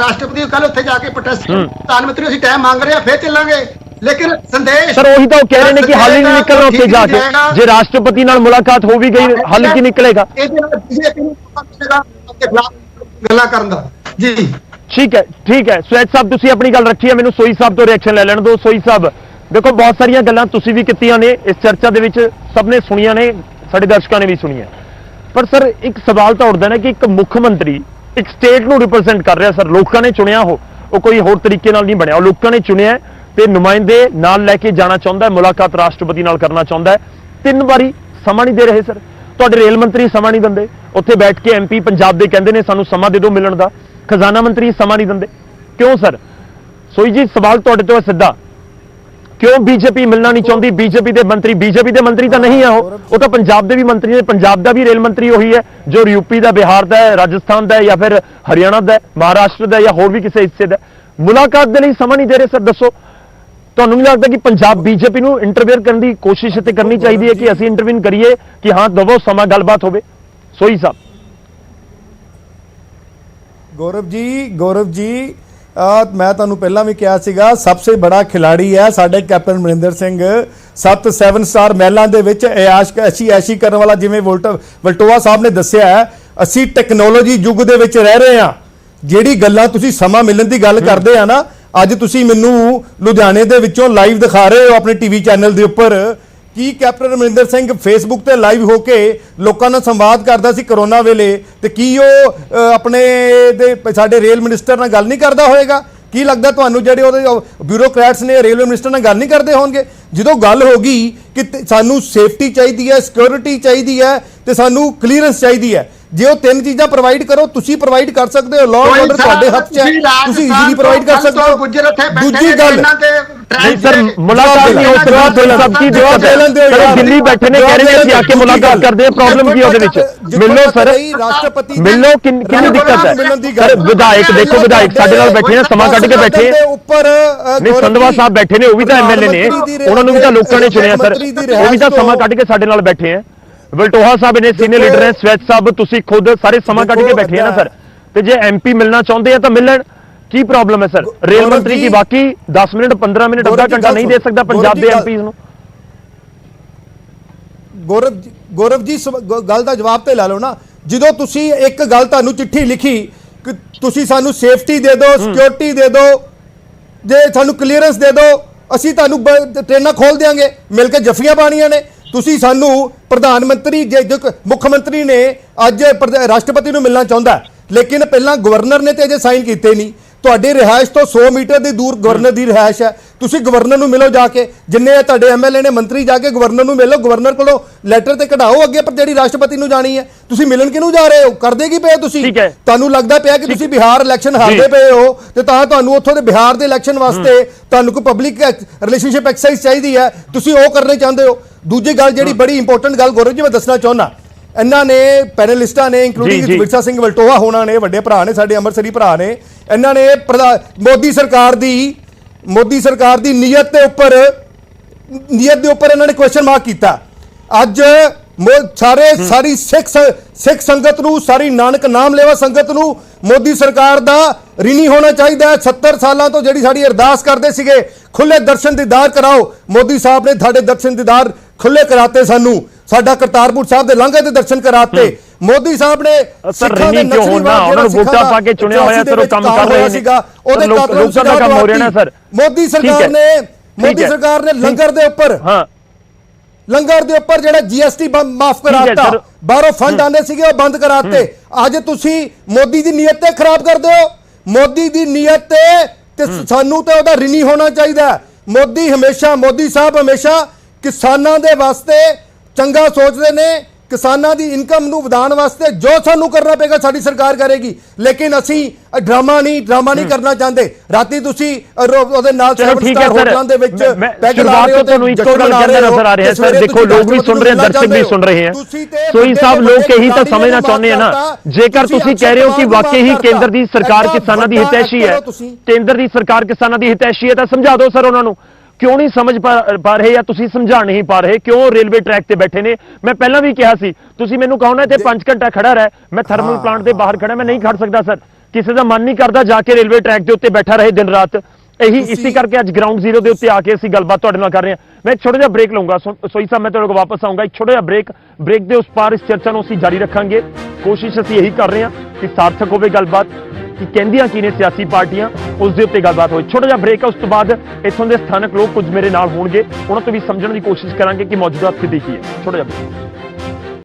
ਰਾਸ਼ਟਰਪਤੀ ਕੱਲ ਉੱਥੇ ਜਾ ਕੇ ਪ੍ਰੋਟੈਸਟ, ਪ੍ਰਧਾਨ ਮੰਤਰੀ ਅਸੀਂ ਟਾਈਮ ਮੰਗ ਰਹੇ ਆ, ਫੇਰ ਚੱਲਾਂਗੇ। ਲੇਕਿਨ ਸੰਦੇਸ਼ ਸਰ ਉਹੀ ਤਾਂ ਉਹ ਕਹਿ ਰਹੇ ਨੇ ਕਿ ਹੱਲ ਹੀ ਨਹੀਂ ਨਿਕਲਣਾ ਉੱਥੇ ਜਾ ਕੇ, ਜੇ ਰਾਸ਼ਟਰਪਤੀ ਨਾਲ ਮੁਲਾਕਾਤ ਹੋ ਵੀ ਗਈ ਹੱਲ ਕੀ ਨਿਕਲੇਗਾ? ਇਹਦੇ ਨਾਲ ਬੀਜੇਪੀ ਨੂੰ ਗੱਲਾਂ ਕਰਨ ਦਾ। ਜੀ ਠੀਕ ਹੈ ਸਵੈਚ ਸਾਹਿਬ ਤੁਸੀਂ ਆਪਣੀ ਗੱਲ ਰੱਖੀ ਹੈ, ਮੈਨੂੰ ਸੋਈ ਸਾਹਿਬ ਤੋਂ ਰਿਐਕਸ਼ਨ ਲੈ ਲੈਣ ਦਿਓ। ਸੋਈ ਸਾਹਿਬ ਦੇਖੋ ਬਹੁਤ ਸਾਰੀਆਂ ਗੱਲਾਂ ਤੁਸੀਂ ਵੀ ਕੀਤੀਆਂ ਨੇ ਇਸ ਚਰਚਾ ਦੇ ਵਿੱਚ, ਸਭ ਨੇ ਸੁਣੀਆਂ ਨੇ, ਸਾਡੇ ਦਰਸ਼ਕਾਂ ਨੇ ਵੀ ਸੁਣੀਆਂ, ਪਰ ਸਰ ਇੱਕ ਸਵਾਲ ਤਾਂ ਉੱਠਦਾ ਨਾ ਕਿ ਇੱਕ ਮੁੱਖ ਮੰਤਰੀ ਇੱਕ ਸਟੇਟ ਨੂੰ ਰਿਪਰੈਜ਼ੈਂਟ ਕਰ ਰਿਹਾ ਸਰ, ਲੋਕਾਂ ਨੇ ਚੁਣਿਆ, ਉਹ ਕੋਈ ਹੋਰ ਤਰੀਕੇ ਨਾਲ ਨਹੀਂ ਬਣਿਆ, ਉਹ ਲੋਕਾਂ ਨੇ ਚੁਣਿਆ ਤੇ ਨੁਮਾਇੰਦੇ ਨਾਲ ਲੈ ਕੇ ਜਾਣਾ ਚਾਹੁੰਦਾ ਹੈ, ਮੁਲਾਕਾਤ ਰਾਸ਼ਟਰਪਤੀ ਨਾਲ ਕਰਨਾ ਚਾਹੁੰਦਾ ਹੈ। 3 ਵਾਰੀ ਸਮਾਂ ਨਹੀਂ ਦੇ ਰਹੇ ਸਰ, ਤੁਹਾਡੇ ਰੇਲ ਮੰਤਰੀ ਸਮਾਂ ਨਹੀਂ ਦਿੰਦੇ, ਉੱਥੇ ਬੈਠ ਕੇ ਐਮਪੀ ਪੰਜਾਬ ਦੇ ਕਹਿੰਦੇ ਨੇ ਸਾਨੂੰ ਸਮਾਂ ਦੇ ਦਿਓ ਮਿਲਣ ਦਾ, ਖਜ਼ਾਨਾ ਮੰਤਰੀ ਸਮਾਂ ਨਹੀਂ ਦਿੰਦੇ, ਕਿਉਂ ਸਰ? ਸੋਈ ਜੀ ਸਵਾਲ ਤੁਹਾਡੇ ਤੋਂ ਹੈ ਸਿੱਧਾ, ਕਿਉਂ ਬੀਜੇਪੀ ਮਿਲਣਾ ਨਹੀਂ ਚਾਹੁੰਦੀ? ਬੀਜੇਪੀ ਦੇ ਮੰਤਰੀ ਤਾਂ ਨਹੀਂ ਆ, ਉਹ ਤਾਂ ਪੰਜਾਬ ਦੇ ਵੀ ਮੰਤਰੀ ਨੇ, ਪੰਜਾਬ ਦਾ ਵੀ ਰੇਲ ਮੰਤਰੀ ਉਹੀ ਹੈ ਜੋ ਯੂਪੀ ਦਾ, ਬਿਹਾਰ ਦਾ, ਰਾਜਸਥਾਨ ਦਾ ਜਾਂ ਫਿਰ ਹਰਿਆਣਾ ਦਾ, ਮਹਾਰਾਸ਼ਟਰ ਦਾ ਜਾਂ ਹੋਰ ਵੀ ਕਿਸੇ ਹਿੱਸੇ ਦਾ। ਮੁਲਾਕਾਤ ਦੇ ਲਈ ਸਮਾਂ ਨਹੀਂ ਦੇ ਰਹੇ ਸਰ। ਦੱਸੋ ਤੁਹਾਨੂੰ ਨਹੀਂ ਲੱਗਦਾ ਕਿ ਪੰਜਾਬ ਬੀਜੇਪੀ ਨੂੰ ਇੰਟਰਵੀਅਰ ਕਰਨ ਦੀ ਕੋਸ਼ਿਸ਼ ਤੇ ਕਰਨੀ ਚਾਹੀਦੀ ਹੈ ਕਿ ਅਸੀਂ ਇੰਟਰਵੀਨ ਕਰੀਏ ਕਿ ਹਾਂ ਦਵੋ ਸਮਾਂ, ਗੱਲਬਾਤ ਹੋਵੇ? ਸੋਈ ਸਾਹਿਬ। गौरव जी मैं ਤੁਹਾਨੂੰ ਪਹਿਲਾਂ ਵੀ ਕਿਹਾ ਸੀਗਾ ਸਭ ਤੋਂ ਬੜਾ ਖਿਲਾੜੀ ਹੈ ਸਾਡੇ ਕੈਪਟਨ ਅਮਰਿੰਦਰ ਸਿੰਘ। 7 ਸਟਾਰ ਮਹਿਲਾਂ ਦੇ ਵਿੱਚ ਐਸ਼ੀ ਕਰਨ ਵਾਲਾ, ਜਿਵੇਂ ਵਲਟੋਆ ਸਾਹਿਬ ਨੇ ਦੱਸਿਆ ਹੈ, ਅਸੀਂ ਟੈਕਨੋਲੋਜੀ ਯੁੱਗ ਦੇ ਵਿੱਚ ਰਹਿ ਰਹੇ ਹਾਂ। ਜਿਹੜੀ ਗੱਲਾਂ ਤੁਸੀਂ ਸਮਾਂ ਮਿਲਣ ਦੀ ਗੱਲ ਕਰਦੇ ਆ ਨਾ, ਅੱਜ ਤੁਸੀਂ ਮੈਨੂੰ ਲੁਧਿਆਣੇ ਦੇ ਵਿੱਚੋਂ ਲਾਈਵ ਦਿਖਾ ਰਹੇ ਹੋ ਆਪਣੇ ਟੀਵੀ ਚੈਨਲ ਦੇ ਉੱਪਰ ਕਿ ਕੈਪਟਨ ਅਮਰਿੰਦਰ ਸਿੰਘ ਫੇਸਬੁੱਕ ਤੇ ਲਾਈਵ ਹੋ ਕੇ ਲੋਕਾਂ ਨਾਲ ਸੰਵਾਦ ਕਰਦਾ ਸੀ ਕਰੋਨਾ ਵੇਲੇ, ਤੇ ਕੀ ਉਹ ਆਪਣੇ ਸਾਡੇ ਰੇਲ ਮਿਨਿਸਟਰ ਨਾਲ ਗੱਲ ਨਹੀਂ ਕਰਦਾ ਹੋਏਗਾ? ਕੀ ਲੱਗਦਾ ਤੁਹਾਨੂੰ ਜਿਹੜੇ ਉਹਦੇ ਬਿਊਰੋਕਰੈਟਸ ਨੇ ਰੇਲਵੇ ਮਿਨਿਸਟਰ ਨਾਲ ਗੱਲ ਨਹੀਂ ਕਰਦੇ ਹੋਣਗੇ? ਜਦੋਂ ਗੱਲ ਹੋ ਗਈ ਕਿ ਸਾਨੂੰ ਸੇਫਟੀ ਚਾਹੀਦੀ ਹੈ, ਸਿਕਿਉਰਿਟੀ ਚਾਹੀਦੀ ਹੈ ਤੇ ਸਾਨੂੰ ਕਲੀਅਰੈਂਸ ਚਾਹੀਦੀ ਹੈ, ਜੇ ਉਹ 3 ਚੀਜ਼ਾਂ ਪ੍ਰੋਵਾਈਡ ਕਰੋ, ਤੁਸੀਂ ਪ੍ਰੋਵਾਈਡ ਕਰ ਸਕਦੇ ਹੋ, ਲਾਅ ਆਰਡਰ ਤੁਹਾਡੇ ਹੱਥ 'ਚ ਹੈ, ਤੁਸੀਂ ਈਜ਼ੀਲੀ ਪ੍ਰੋਵਾਈਡ ਕਰ ਸਕਦੇ ਹੋ। ਦੂਜੀ ਗੱਲ ਨਹੀਂ ਸਰ, ਮੁਲਾਕਾਤ ਨਹੀਂ ਹੋ ਸਕਦੀ, ਸਭ ਕੀ ਦਿੱਕਤ ਹੈ? ਦਿੱਲੀ ਬੈਠੇ ਨੇ ਕਹਿ ਰਹੇ ਨੇ ਅਸੀਂ ਆ ਕੇ ਮੁਲਾਕਾਤ ਕਰਦੇ ਹਾਂ, ਪ੍ਰੋਬਲਮ ਕੀ ਉਹਦੇ ਵਿੱਚ? ਮਿਲੋ ਸਰ, ਮਿਲੋ, ਕਿੰਨੀ ਦਿੱਕਤ ਹੈ ਸਰ? ਵਿਧਾਇਕ ਦੇਖੋ, ਵਿਧਾਇਕ ਸਾਡੇ ਨਾਲ ਬੈਠੇ ਨੇ, ਸਮਾਂ ਕੱਢ ਕੇ ਬੈਠੇ ਉੱਪਰ ਨਹੀਂ, ਸੰਧਵਾ ਸਾਹਿਬ ਬੈਠੇ ਨੇ, ਉਹ ਵੀ ਤਾਂ ਐਮਐਲਏ ਨੇ, ਉਹਨਾਂ ਨੂੰ ਵੀ ਤਾਂ ਲੋਕਾਂ ਨੇ ਚੁਣਿਆ ਸਰ, ਉਹ ਵੀ ਤਾਂ ਸਮਾਂ ਕੱਢ ਕੇ ਸਾਡੇ ਨਾਲ ਬੈਠੇ ਹੈ। ਵਲਟੋਹਾ ਸਾਹਿਬ ਨੇ, ਸੀਨੀਅਰ ਲੀਡਰ ਨੇ, ਸਵੈਚ ਸਾਹਿਬ ਤੁਸੀਂ ਖੁਦ ਸਾਰੇ ਸਮਾਂ ਕੱਢ ਕੇ ਬੈਠੇ ਆ ਨਾ ਸਰ। ਤੇ ਜੇ ਐਮਪੀ ਮਿਲਣਾ ਚਾਹੁੰਦੇ ਆ ਤਾਂ ਮਿਲਣ, ਕੀ ਪ੍ਰੋਬਲਮ ਹੈ ਸਰ? ਰੇਲ गौरव ਮੰਤਰੀ जी, ਕੀ ਬਾਕੀ 10 ਮਿੰਟ 15 ਮਿੰਟ गौरव ਅੱਧਾ जी, ਘੰਟਾ गल ਨਹੀਂ सुन। ਦੇ ਸਕਦਾ ਪੰਜਾਬ गौरव ਦੇ जी, ਐਮਪੀਜ਼ ਨੂੰ? ਗੌਰਵ ਜੀ ਗੱਲ ਦਾ ਜਵਾਬ ਤੇ ਲੈ ਲਓ ਨਾ। ਜਦੋਂ ਤੁਸੀਂ ਇੱਕ ਗੱਲ ਤੁਹਾਨੂੰ ਚਿੱਠੀ ਲਿਖੀ ਕਿ ਤੁਸੀਂ ਸਾਨੂੰ ਸੇਫਟੀ ਦੇ ਦਿਓ, ਸਿਕਿਉਰਿਟੀ ਦੇ ਦਿਓ, ਜੇ ਸਾਨੂੰ ਕਲੀਅਰੈਂਸ ਦੇ ਦਿਓ, ਅਸੀਂ ਤੁਹਾਨੂੰ ਟ੍ਰੇਨਾਂ ਖੋਲ ਦਿਆਂਗੇ, ਮਿਲ ਕੇ ਜੱਫੀਆਂ ਪਾਣੀਆਂ ਨੇ। ਤੁਸੀਂ ਸਾਨੂੰ ਪ੍ਰਧਾਨ ਮੰਤਰੀ ਜੋ ਮੁੱਖ ਮੰਤਰੀ ਨੇ ਅੱਜ ਰਾਸ਼ਟਰਪਤੀ ਨੂੰ ਮਿਲਣਾ ਚਾਹੁੰਦਾ, ਲੇਕਿਨ ਪਹਿਲਾਂ ਗਵਰਨਰ ਨੇ ਤੇ ਅਜੇ ਸਾਈਨ ਕੀਤੇ ਨਹੀਂ। ਤੁਹਾਡੀ ਰਿਹਾਇਸ਼ ਤੋਂ 100 ਮੀਟਰ ਦੀ ਦੂਰ ਗਵਰਨਰ ਦੀ ਰਿਹਾਇਸ਼ ਹੈ। ਤੁਸੀਂ ਗਵਰਨਰ ਨੂੰ ਮਿਲੋ ਜਾ ਕੇ, ਜਿੰਨੇ ਤੁਹਾਡੇ ਐਮਐਲਏ ਨੇ ਮੰਤਰੀ ਜਾ ਕੇ ਗਵਰਨਰ ਨੂੰ ਮਿਲੋ, ਗਵਰਨਰ ਕੋਲੋਂ ਲੈਟਰ ਤੇ ਕਢਾਓ ਅੱਗੇ, ਪਰ ਜਿਹੜੀ ਰਾਸ਼ਟਰਪਤੀ ਨੂੰ ਜਾਣੀ ਹੈ। ਤੁਸੀਂ ਮਿਲਣ ਕਿਹਨੂੰ ਜਾ ਰਹੇ ਹੋ? ਕਰਦੇ ਕੀ ਪਏ ਤੁਸੀਂ? ਠੀਕ ਹੈ। ਤੁਹਾਨੂੰ ਲੱਗਦਾ ਪਿਆ ਕਿ ਤੁਸੀਂ ਬਿਹਾਰ ਇਲੈਕਸ਼ਨ ਹਾਰਦੇ ਪਏ ਹੋ ਤੇ ਤਾਂ ਤੁਹਾਨੂੰ ਉੱਥੋਂ ਦੇ ਬਿਹਾਰ ਦੇ ਇਲੈਕਸ਼ਨ ਵਾਸਤੇ ਤੁਹਾਨੂੰ ਕੋਈ ਪਬਲਿਕ ਰਿਲੇਸ਼ਨਸ਼ਿਪ ਐਕਸਰਸਾਈਜ਼ ਚਾਹੀਦੀ ਹੈ, ਤੁਸੀਂ ਉਹ ਕਰਨੇ ਚਾਹੁੰਦੇ ਹੋ। ਦੂਜੀ ਗੱਲ ਜਿਹੜੀ ਬੜੀ ਇੰਪੋਰਟੈਂਟ ਗੱਲ ਗੌਰਵ ਜੀ ਮੈਂ ਦੱਸਣਾ ਚਾਹੁੰਦਾ, ਇਹਨਾਂ ਨੇ ਪੈਨਲਿਸਟਾਂ ਨੇ ਇੰਕਲੂਡਿੰਗ ਜੀ। ਵਿਰਸਾ ਸਿੰਘ ਵਲਟੋਆ ਹੋਣਾ ਨੇ, ਵੱਡੇ ਭਰਾ ਨੇ ਸਾਡੇ, ਅੰਮ੍ਰਿਤਸਰੀ ਭਰਾ ਨੇ, ਇਹਨਾਂ ਨੇ ਮੋਦੀ ਸਰਕਾਰ ਦੀ ਨੀਅਤ ਦੇ ਉੱਪਰ ਇਹਨਾਂ ਨੇ ਕੁਐਸਚਨ ਮਾਰਕ ਕੀਤਾ। ਅੱਜ ਸਾਰੀ ਸਿੱਖ ਸੰਗਤ ਨੂੰ, ਸਾਰੀ ਨਾਨਕ ਨਾਮ ਲੈਵਾ ਸੰਗਤ ਨੂੰ ਮੋਦੀ ਸਰਕਾਰ ਦਾ ਰਿਣੀ ਹੋਣਾ ਚਾਹੀਦਾ ਹੈ। 70 ਸਾਲਾਂ ਤੋਂ ਜਿਹੜੀ ਸਾਡੀ ਅਰਦਾਸ ਕਰਦੇ ਸੀਗੇ ਖੁੱਲੇ ਦਰਸ਼ਨ ਦੀਦਾਰ ਕਰਾਓ, ਮੋਦੀ ਸਾਹਿਬ ਨੇ ਸਾਡੇ ਦਰਸ਼ਨ ਦੀਦਾਰ ਖੁੱਲੇ ਕਰਾਤੇ, ਸਾਨੂੰ ਸਾਡਾ ਕਰਤਾਰਪੁਰ ਸਾਹਿਬ ਦੇ ਲਾਂਘੇ ਦੇ ਦਰਸ਼ਨ ਕਰਾਤੇ। ਮੋਦੀ ਸਾਹਿਬ ਨੇ ਸਿੱਖਾਂ ਦੇ ਨਕਸਲੀਵਾਦ ਉਹਨਾਂ ਨੂੰ ਵੋਟਾਂ ਪਾ ਕੇ ਚੁਣਿਆ ਹੋਇਆ ਸਰ, ਉਹ ਕੰਮ ਕਰ ਰਹੇ ਸੀਗਾ, ਉਹਦੇ ਲੋਕਾਂ ਦਾ ਕੰਮ ਹੋ ਰਿਹਾ ਨਾ ਸਰ। ਮੋਦੀ ਸਰਕਾਰ ਨੇ ਲੰਗਰ ਦੇ ਉੱਪਰ ਜਿਹੜਾ GST ਮਾਫ ਕਰਾਤਾ, ਬਾਹਰੋਂ ਫੰਡ ਆਉਂਦੇ ਸੀਗੇ ਉਹ ਬੰਦ ਕਰਾਤੇ। ਅੱਜ ਤੁਸੀਂ ਮੋਦੀ ਦੀ ਨੀਅਤ ਤੇ ਖਰਾਬ ਕਰਦੇ ਹੋ। ਮੋਦੀ ਦੀ ਨੀਅਤ ਤੇ ਸਾਨੂੰ ਤੇ ਉਹਦਾ ਰਿਣੀ ਹੋਣਾ ਚਾਹੀਦਾ। ਮੋਦੀ ਸਾਹਿਬ ਹਮੇਸ਼ਾ ਕਿਸਾਨਾਂ ਦੇ ਵਾਸਤੇ ਚੰਗਾ ਸੋਚਦੇ ਨੇ, ਕਿਸਾਨਾਂ ਦੀ ਇਨਕਮ ਨੂੰ ਵਧਾਉਣ ਵਾਸਤੇ ਜੋ ਸਾਨੂੰ ਕਰਨਾ ਪਏਗਾ ਸਾਡੀ ਸਰਕਾਰ ਕਰੇਗੀ, ਲੇਕਿਨ ਅਸੀਂ ਡਰਾਮਾ ਨਹੀਂ ਕਰਨਾ ਚਾਹੁੰਦੇ। ਰਾਤੀ ਤੁਸੀਂ ਉਹਦੇ ਨਾਲ ਹੋਟਲਾਂ ਦੇ ਵਿੱਚ ਪੈਗ ਲਾ ਰਹੇ ਹੋ, ਤੁਹਾਨੂੰ ਇੱਕੋ ਗੱਲ ਕਹਿੰਦਾ ਨਜ਼ਰ ਆ ਰਿਹਾ ਸਰ। ਦੇਖੋ ਲੋਕ ਵੀ ਸੁਣ ਰਹੇ ਹਨ, ਦਰਸ਼ਕ ਵੀ ਸੁਣ ਰਹੇ ਹਨ। ਸੋਈ ਸਾਹਿਬ ਲੋਕ ਇਹੀ ਤਾਂ ਸਮਝਣਾ ਚਾਹੁੰਦੇ ਆ ਨਾ, ਜੇਕਰ ਤੁਸੀਂ ਕਹਿ ਰਹੇ ਹੋ ਕਿ ਵਾਕਈ ਹੀ ਕੇਂਦਰ ਦੀ ਸਰਕਾਰ ਕਿਸਾਨਾਂ ਦੀ ਹਿਤੈਸ਼ੀ ਹੈ, ਕੇਂਦਰ ਦੀ ਸਰਕਾਰ ਕਿਸਾਨਾਂ ਦੀ ਹਿਤੈਸ਼ੀ ਹੈ, ਤਾਂ ਸਮਝਾ ਦਿਓ ਸਰ ਉਹਨਾਂ ਨੂੰ। ਕਿਉਂ ਨਹੀਂ ਸਮਝ ਪਾ ਰਹੇ, ਜਾਂ ਤੁਸੀਂ ਸਮਝਾ ਨਹੀਂ ਪਾ ਰਹੇ? ਕਿਉਂ ਰੇਲਵੇ ਟਰੈਕ ਤੇ ਬੈਠੇ ਨੇ? ਮੈਂ ਪਹਿਲਾਂ ਵੀ ਕਿਹਾ ਸੀ, ਤੁਸੀਂ ਮੈਨੂੰ ਕਹੋ ਨਾ ਇੱਥੇ 5 ਘੰਟਾ ਖੜਾ ਰਹਿ, ਮੈਂ ਥਰਮਲ ਪਲਾਂਟ ਦੇ ਬਾਹਰ ਖੜਾ, ਮੈਂ ਨਹੀਂ ਖੜ ਸਕਦਾ ਸਰ। ਕਿਸੇ ਦਾ ਮਨ ਨਹੀਂ ਕਰਦਾ ਜਾ ਕੇ ਰੇਲਵੇ ਟਰੈਕ ਦੇ ਉੱਤੇ ਬੈਠਾ ਰਹੇ ਦਿਨ ਰਾਤ। ਇਸੇ ਕਰਕੇ ਅੱਜ ਗਰਾਊਂਡ ਜ਼ੀਰੋ ਦੇ ਉੱਤੇ ਆ ਕੇ ਅਸੀਂ ਗੱਲਬਾਤ ਤੁਹਾਡੇ ਨਾਲ ਕਰ ਰਹੇ ਹਾਂ। ਮੈਂ ਇੱਕ ਛੋਟਾ ਜਿਹਾ ਬ੍ਰੇਕ ਲਵਾਂਗਾ ਸੋਈ ਸਾਹਿਬ, ਮੈਂ ਤੁਹਾਡੇ ਕੋਲ ਵਾਪਸ ਆਊਂਗਾ। ਇੱਕ ਛੋਟਾ ਜਿਹਾ ਬ੍ਰੇਕ ਦੇ ਉਸ ਪਾਰ ਇਸ ਚਰਚਾ ਨੂੰ ਅਸੀਂ ਜਾਰੀ ਰੱਖਾਂਗੇ। ਕੋਸ਼ਿਸ਼ ਅਸੀਂ ਇਹੀ ਕਰ ਰਹੇ ਹਾਂ ਕਿ ਸਾਰਥਕ ਹੋਵੇ ਗੱਲਬਾਤ, ਕਿ ਕਹਿੰਦੀਆਂ ਕੀ ਨੇ ਸਿਆਸੀ ਪਾਰਟੀਆਂ, ਉਸ ਦੇ ਉੱਤੇ ਗੱਲਬਾਤ ਹੋਈ। ਛੋਟਾ ਜਿਹਾ ਬ੍ਰੇਕ ਹੈ, ਉਸ ਤੋਂ ਬਾਅਦ ਇੱਥੋਂ ਦੇ ਸਥਾਨਕ ਲੋਕ ਕੁਝ ਮੇਰੇ ਨਾਲ ਹੋਣਗੇ, ਉਹਨਾਂ ਤੋਂ ਵੀ ਸਮਝਣ ਦੀ ਕੋਸ਼ਿਸ਼ ਕਰਾਂਗੇ ਕਿ ਮੌਜੂਦਾ ਸਥਿਤੀ ਕੀ ਹੈ। ਛੋਟਾ ਜਿਹਾ ਬ੍ਰੇਕ।